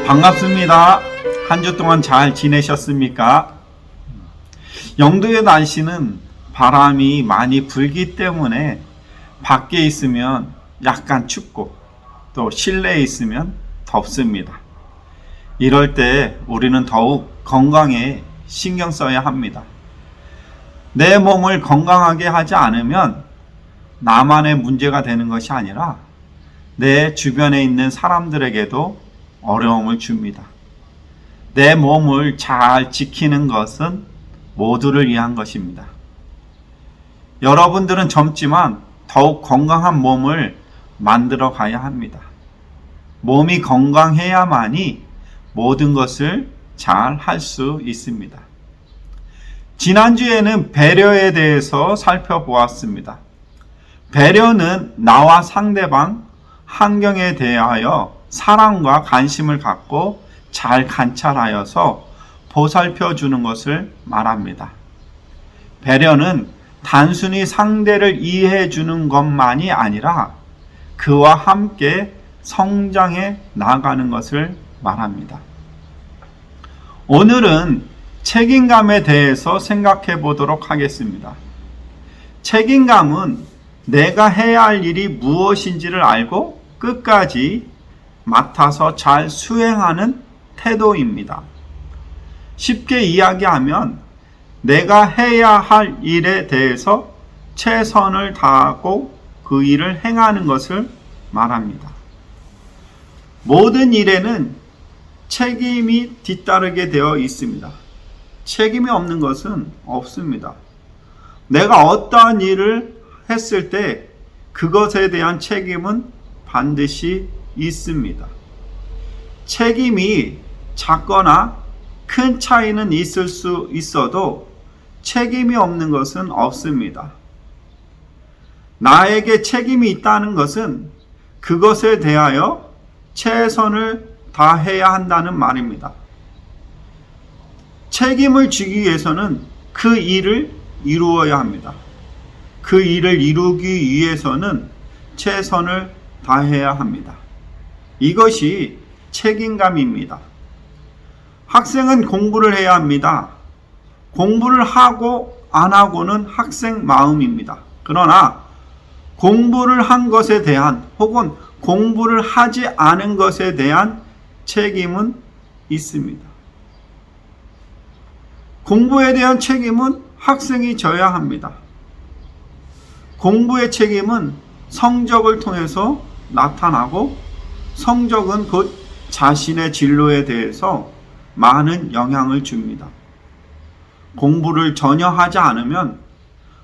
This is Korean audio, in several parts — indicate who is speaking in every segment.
Speaker 1: 반갑습니다. 한 주 동안 잘 지내셨습니까? 영도의 날씨는 바람이 많이 불기 때문에 밖에 있으면 약간 춥고 또 실내에 있으면 덥습니다. 이럴 때 우리는 더욱 건강에 신경 써야 합니다. 내 몸을 건강하게 하지 않으면 나만의 문제가 되는 것이 아니라 내 주변에 있는 사람들에게도 어려움을 줍니다. 내 몸을 잘 지키는 것은 모두를 위한 것입니다. 여러분들은 젊지만 더욱 건강한 몸을 만들어 가야 합니다. 몸이 건강해야만이 모든 것을 잘 할 수 있습니다. 지난주에는 배려에 대해서 살펴보았습니다. 배려는 나와 상대방, 환경에 대하여 사랑과 관심을 갖고 잘 관찰하여서 보살펴 주는 것을 말합니다. 배려는 단순히 상대를 이해해 주는 것만이 아니라 그와 함께 성장해 나가는 것을 말합니다. 오늘은 책임감에 대해서 생각해 보도록 하겠습니다. 책임감은 내가 해야 할 일이 무엇인지를 알고 끝까지 맡아서 잘 수행하는 태도입니다. 쉽게 이야기하면 내가 해야 할 일에 대해서 최선을 다하고 그 일을 행하는 것을 말합니다. 모든 일에는 책임이 뒤따르게 되어 있습니다. 책임이 없는 것은 없습니다. 내가 어떠한 일을 했을 때 그것에 대한 책임은 반드시 있습니다. 책임이 작거나 큰 차이는 있을 수 있어도 책임이 없는 것은 없습니다. 나에게 책임이 있다는 것은 그것에 대하여 최선을 다해야 한다는 말입니다. 책임을 지기 위해서는 그 일을 이루어야 합니다. 그 일을 이루기 위해서는 최선을 다해야 합니다. 이것이 책임감입니다. 학생은 공부를 해야 합니다. 공부를 하고 안 하고는 학생 마음입니다. 그러나 공부를 한 것에 대한 혹은 공부를 하지 않은 것에 대한 책임은 있습니다. 공부에 대한 책임은 학생이 져야 합니다. 공부의 책임은 성적을 통해서 나타나고 성적은 곧 자신의 진로에 대해서 많은 영향을 줍니다. 공부를 전혀 하지 않으면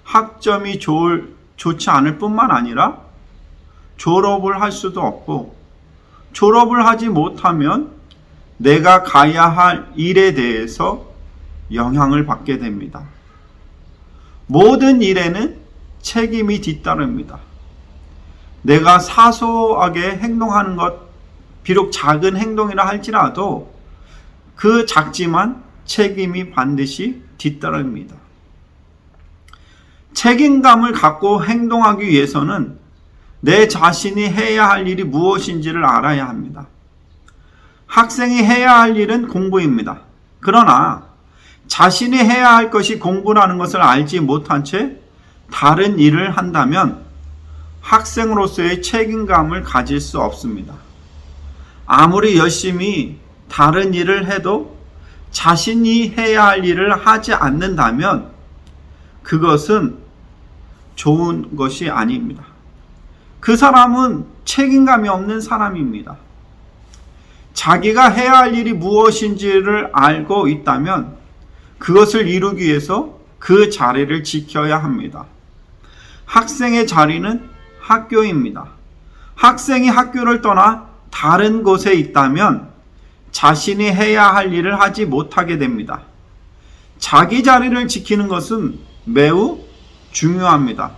Speaker 1: 학점이 좋지 않을 뿐만 아니라 졸업을 할 수도 없고 졸업을 하지 못하면 내가 가야 할 일에 대해서 영향을 받게 됩니다. 모든 일에는 책임이 뒤따릅니다. 내가 사소하게 행동하는 것, 비록 작은 행동이라 할지라도 그 작지만 책임이 반드시 뒤따릅니다. 책임감을 갖고 행동하기 위해서는 내 자신이 해야 할 일이 무엇인지를 알아야 합니다. 학생이 해야 할 일은 공부입니다. 그러나 자신이 해야 할 것이 공부라는 것을 알지 못한 채 다른 일을 한다면 학생으로서의 책임감을 가질 수 없습니다. 아무리 열심히 다른 일을 해도 자신이 해야 할 일을 하지 않는다면 그것은 좋은 것이 아닙니다. 그 사람은 책임감이 없는 사람입니다. 자기가 해야 할 일이 무엇인지를 알고 있다면 그것을 이루기 위해서 그 자리를 지켜야 합니다. 학생의 자리는 학교입니다. 학생이 학교를 떠나 다른 곳에 있다면 자신이 해야 할 일을 하지 못하게 됩니다. 자기 자리를 지키는 것은 매우 중요합니다.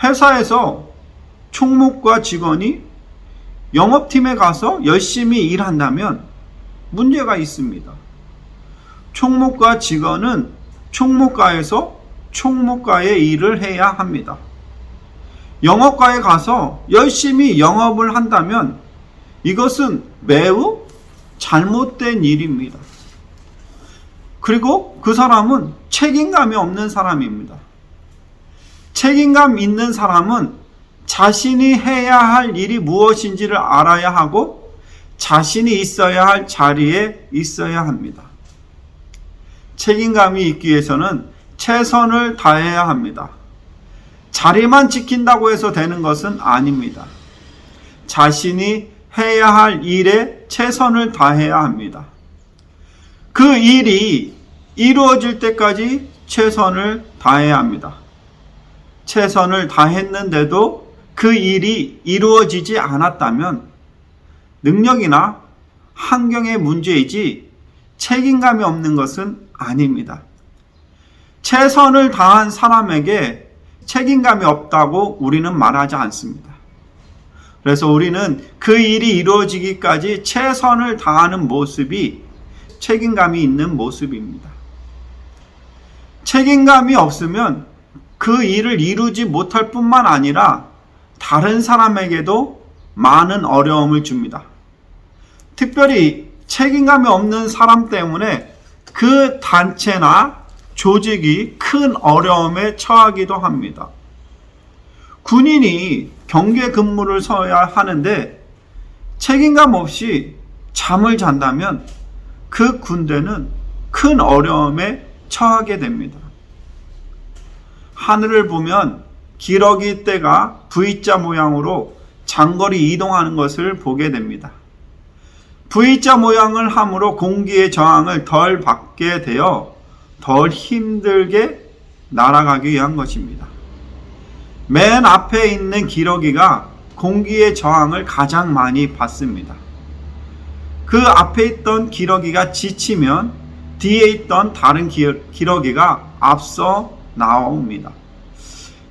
Speaker 1: 회사에서 총무과 직원이 영업팀에 가서 열심히 일한다면 문제가 있습니다. 총무과 직원은 총무과에서 총무과의 일을 해야 합니다. 영업과에 가서 열심히 영업을 한다면 이것은 매우 잘못된 일입니다. 그리고 그 사람은 책임감이 없는 사람입니다. 책임감 있는 사람은 자신이 해야 할 일이 무엇인지를 알아야 하고 자신이 있어야 할 자리에 있어야 합니다. 책임감이 있기 위해서는 최선을 다해야 합니다. 자리만 지킨다고 해서 되는 것은 아닙니다. 자신이 해야 할 일에 최선을 다해야 합니다. 그 일이 이루어질 때까지 최선을 다해야 합니다. 최선을 다했는데도 그 일이 이루어지지 않았다면 능력이나 환경의 문제이지 책임감이 없는 것은 아닙니다. 최선을 다한 사람에게 책임감이 없다고 우리는 말하지 않습니다. 그래서 우리는 그 일이 이루어지기까지 최선을 다하는 모습이 책임감이 있는 모습입니다. 책임감이 없으면 그 일을 이루지 못할 뿐만 아니라 다른 사람에게도 많은 어려움을 줍니다. 특별히 책임감이 없는 사람 때문에 그 단체나 조직이 큰 어려움에 처하기도 합니다. 군인이 경계 근무를 서야 하는데 책임감 없이 잠을 잔다면 그 군대는 큰 어려움에 처하게 됩니다. 하늘을 보면 기러기 떼가 V자 모양으로 장거리 이동하는 것을 보게 됩니다. V자 모양을 함으로 공기의 저항을 덜 받게 되어 덜 힘들게 날아가기 위한 것입니다. 맨 앞에 있는 기러기가 공기의 저항을 가장 많이 받습니다. 그 앞에 있던 기러기가 지치면 뒤에 있던 다른 기러기가 앞서 나옵니다.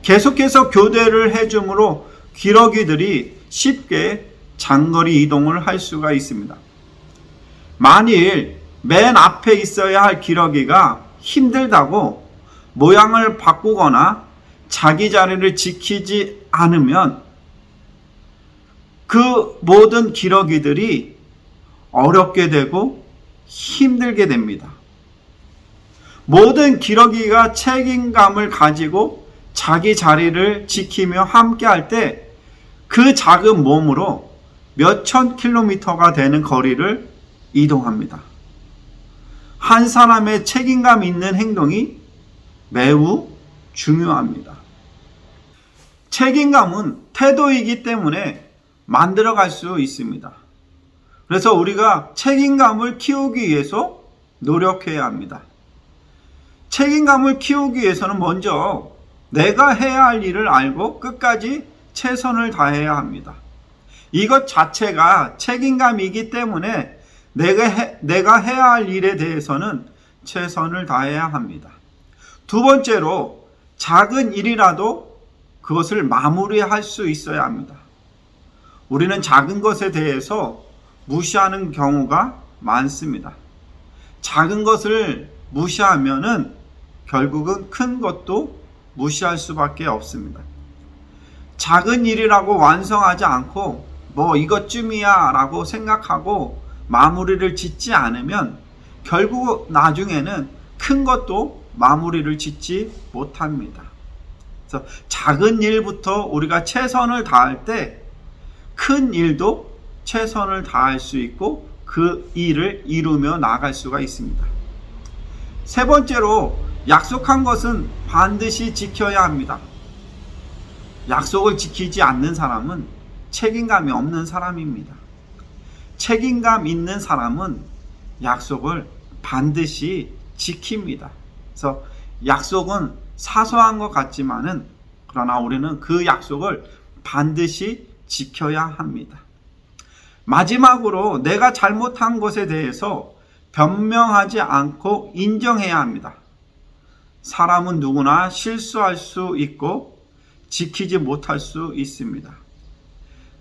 Speaker 1: 계속해서 교대를 해줌으로 기러기들이 쉽게 장거리 이동을 할 수가 있습니다. 만일 맨 앞에 있어야 할 기러기가 힘들다고 모양을 바꾸거나 자기 자리를 지키지 않으면 그 모든 기러기들이 어렵게 되고 힘들게 됩니다. 모든 기러기가 책임감을 가지고 자기 자리를 지키며 함께 할 때 그 작은 몸으로 몇천 킬로미터가 되는 거리를 이동합니다. 한 사람의 책임감 있는 행동이 매우 중요합니다. 책임감은 태도이기 때문에 만들어갈 수 있습니다. 그래서 우리가 책임감을 키우기 위해서 노력해야 합니다. 책임감을 키우기 위해서는 먼저 내가 해야 할 일을 알고 끝까지 최선을 다해야 합니다. 이것 자체가 책임감이기 때문에 내가 해야 할 일에 대해서는 최선을 다해야 합니다. 두 번째로 작은 일이라도 그것을 마무리할 수 있어야 합니다. 우리는 작은 것에 대해서 무시하는 경우가 많습니다. 작은 것을 무시하면은 결국은 큰 것도 무시할 수밖에 없습니다. 작은 일이라고 완성하지 않고 뭐 이것쯤이야 라고 생각하고 마무리를 짓지 않으면 결국 나중에는 큰 것도 마무리를 짓지 못합니다. 그래서 작은 일부터 우리가 최선을 다할 때 큰 일도 최선을 다할 수 있고 그 일을 이루며 나아갈 수가 있습니다. 세 번째로 약속한 것은 반드시 지켜야 합니다. 약속을 지키지 않는 사람은 책임감이 없는 사람입니다. 책임감 있는 사람은 약속을 반드시 지킵니다. 그래서 약속은 사소한 것 같지만은 그러나 우리는 그 약속을 반드시 지켜야 합니다. 마지막으로 내가 잘못한 것에 대해서 변명하지 않고 인정해야 합니다. 사람은 누구나 실수할 수 있고 지키지 못할 수 있습니다.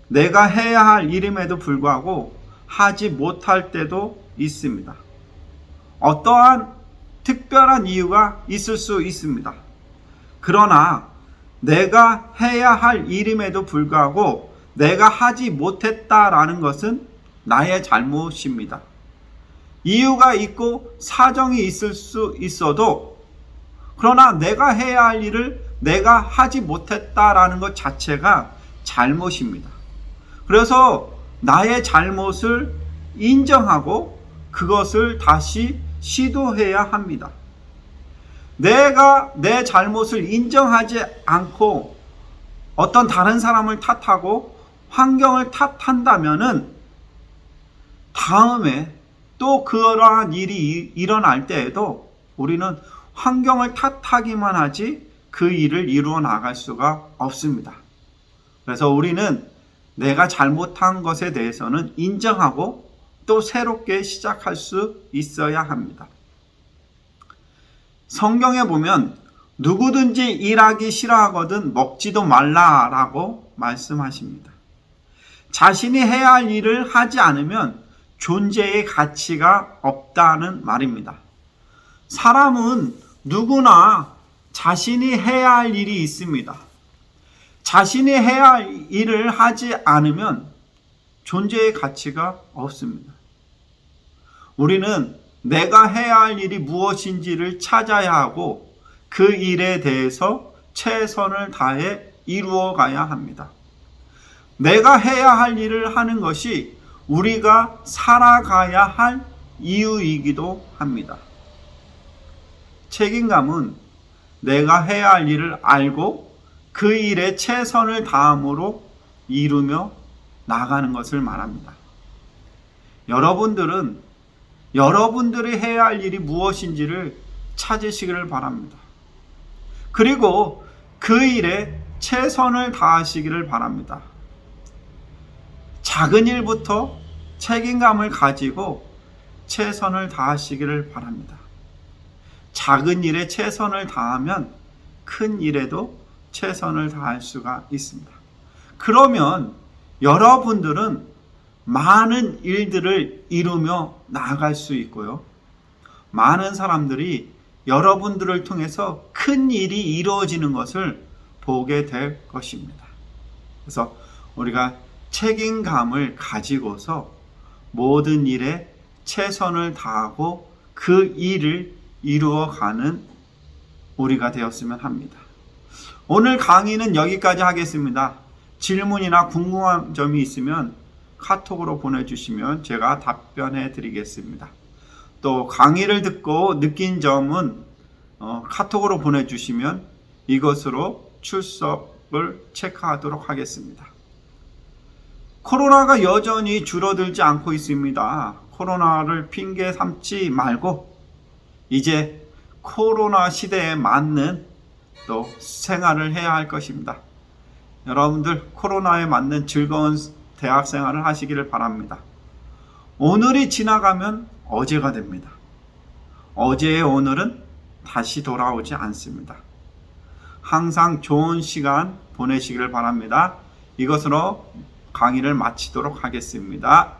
Speaker 1: 내가 해야 할 일임에도 불구하고 하지 못할 때도 있습니다. 어떠한 특별한 이유가 있을 수 있습니다. 그러나 내가 해야 할 일임에도 불구하고 내가 하지 못했다라는 것은 나의 잘못입니다. 이유가 있고 사정이 있을 수 있어도, 그러나 내가 해야 할 일을 내가 하지 못했다라는 것 자체가 잘못입니다. 그래서 나의 잘못을 인정하고 그것을 다시 시도해야 합니다. 내가 내 잘못을 인정하지 않고 어떤 다른 사람을 탓하고 환경을 탓한다면은 다음에 또 그러한 일이 일어날 때에도 우리는 환경을 탓하기만 하지 그 일을 이루어 나갈 수가 없습니다. 그래서 우리는 내가 잘못한 것에 대해서는 인정하고 또 새롭게 시작할 수 있어야 합니다. 성경에 보면 누구든지 일하기 싫어하거든 먹지도 말라라고 말씀하십니다. 자신이 해야 할 일을 하지 않으면 존재의 가치가 없다는 말입니다. 사람은 누구나 자신이 해야 할 일이 있습니다. 자신이 해야 할 일을 하지 않으면 존재의 가치가 없습니다. 우리는 내가 해야 할 일이 무엇인지를 찾아야 하고 그 일에 대해서 최선을 다해 이루어 가야 합니다. 내가 해야 할 일을 하는 것이 우리가 살아가야 할 이유이기도 합니다. 책임감은 내가 해야 할 일을 알고 그 일에 최선을 다함으로 이루며 나가는 것을 말합니다. 여러분들은 여러분들이 해야 할 일이 무엇인지를 찾으시기를 바랍니다. 그리고 그 일에 최선을 다하시기를 바랍니다. 작은 일부터 책임감을 가지고 최선을 다하시기를 바랍니다. 작은 일에 최선을 다하면 큰 일에도 최선을 다할 수가 있습니다. 그러면 여러분들은 많은 일들을 이루며 나아갈 수 있고요. 많은 사람들이 여러분들을 통해서 큰 일이 이루어지는 것을 보게 될 것입니다. 그래서 우리가 책임감을 가지고서 모든 일에 최선을 다하고 그 일을 이루어가는 우리가 되었으면 합니다. 오늘 강의는 여기까지 하겠습니다. 질문이나 궁금한 점이 있으면 카톡으로 보내주시면 제가 답변해 드리겠습니다. 또 강의를 듣고 느낀 점은 카톡으로 보내주시면 이것으로 출석을 체크하도록 하겠습니다. 코로나가 여전히 줄어들지 않고 있습니다. 코로나를 핑계 삼지 말고 이제 코로나 시대에 맞는 또 생활을 해야 할 것입니다. 여러분들 코로나에 맞는 즐거운 대학 생활을 하시기를 바랍니다. 오늘이 지나가면 어제가 됩니다. 어제의 오늘은 다시 돌아오지 않습니다. 항상 좋은 시간 보내시기를 바랍니다. 이것으로 강의를 마치도록 하겠습니다.